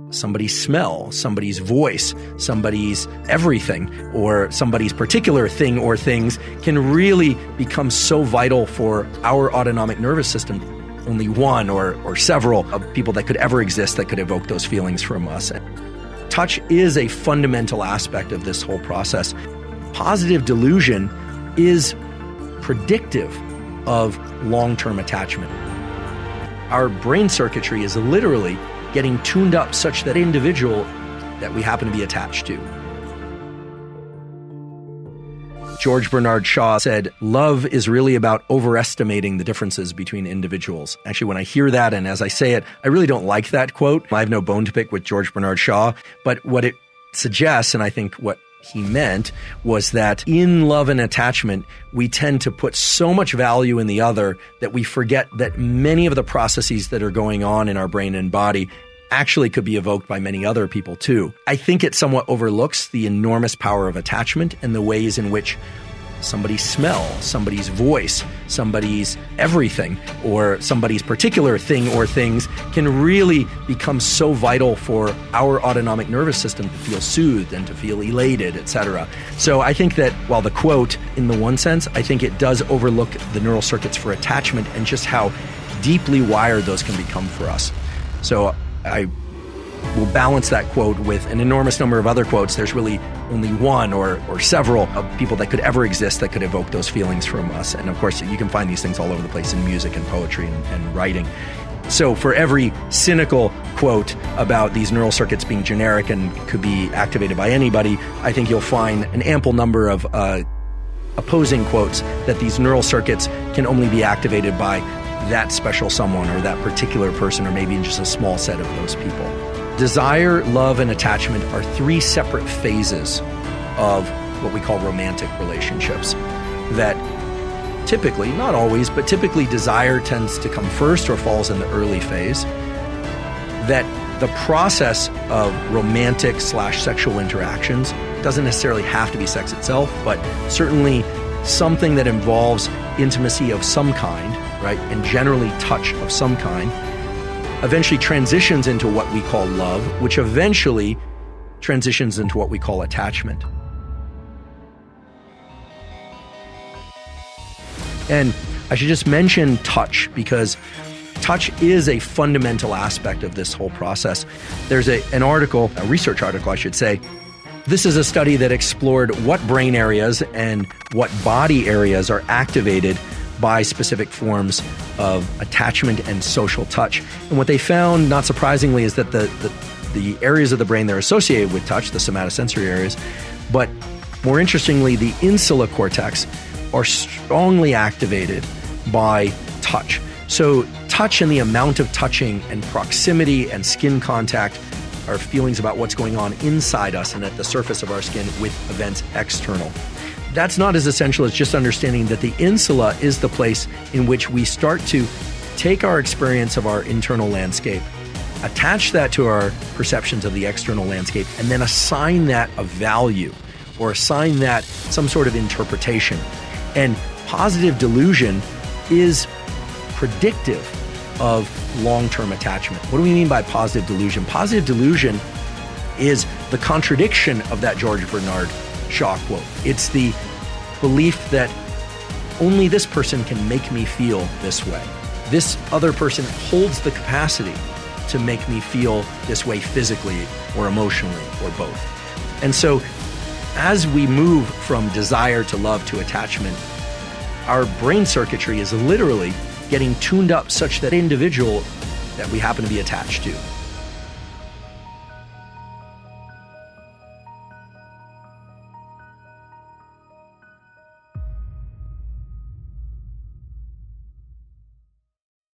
somebody's smell, somebody's voice, somebody's everything, or somebody's particular thing or things can really become so vital for our autonomic nervous system. Only one or several of people that could ever exist that could evoke those feelings from us. Touch is a fundamental aspect of this whole process. Positive delusion is predictive of long-term attachment. Our brain circuitry is literally getting tuned up such that individual that we happen to be attached to. George Bernard Shaw said, "Love is really about overestimating the differences between individuals." Actually, when I hear that, and as I say it, I really don't like that quote. I have no bone to pick with George Bernard Shaw, but what it suggests, and I think what he meant, was that in love and attachment, we tend to put so much value in the other that we forget that many of the processes that are going on in our brain and body actually could be evoked by many other people too. I think it somewhat overlooks the enormous power of attachment and the ways in which somebody's smell, somebody's voice, somebody's everything, or somebody's particular thing or things can really become so vital for our autonomic nervous system to feel soothed and to feel elated, etc. So I think that while the quote, in the one sense, I think it does overlook the neural circuits for attachment and just how deeply wired those can become for us. So I will balance that quote with an enormous number of other quotes. There's really only one or several of people that could ever exist that could evoke those feelings from us. And of course, you can find these things all over the place in music and poetry and writing. So for every cynical quote about these neural circuits being generic and could be activated by anybody, I think you'll find an ample number of opposing quotes that these neural circuits can only be activated by that special someone or that particular person, or maybe just a small set of those people. Desire, love, and attachment are three separate phases of what we call romantic relationships that typically, not always, but typically desire tends to come first or falls in the early phase. That the process of romantic/sexual interactions doesn't necessarily have to be sex itself, but certainly something that involves intimacy of some kind, right, and generally touch of some kind, eventually transitions into what we call love, which eventually transitions into what we call attachment. And I should just mention touch, because touch is a fundamental aspect of this whole process. There's an article, a research article, I should say. This is a study that explored what brain areas and what body areas are activated by specific forms of attachment and social touch. And what they found, not surprisingly, is that the areas of the brain that are associated with touch, the somatosensory areas, but more interestingly, the insula cortex are strongly activated by touch. So touch and the amount of touching and proximity and skin contact are feelings about what's going on inside us and at the surface of our skin with events external. That's not as essential as just understanding that the insula is the place in which we start to take our experience of our internal landscape, attach that to our perceptions of the external landscape, and then assign that a value or assign that some sort of interpretation. And positive delusion is predictive of long-term attachment. What do we mean by positive delusion? Positive delusion is the contradiction of that George Bernard Shaw quote. It's the belief that only this person can make me feel this way. This other person holds the capacity to make me feel this way physically or emotionally or both. And so as we move from desire to love to attachment, our brain circuitry is literally getting tuned up such that individual that we happen to be attached to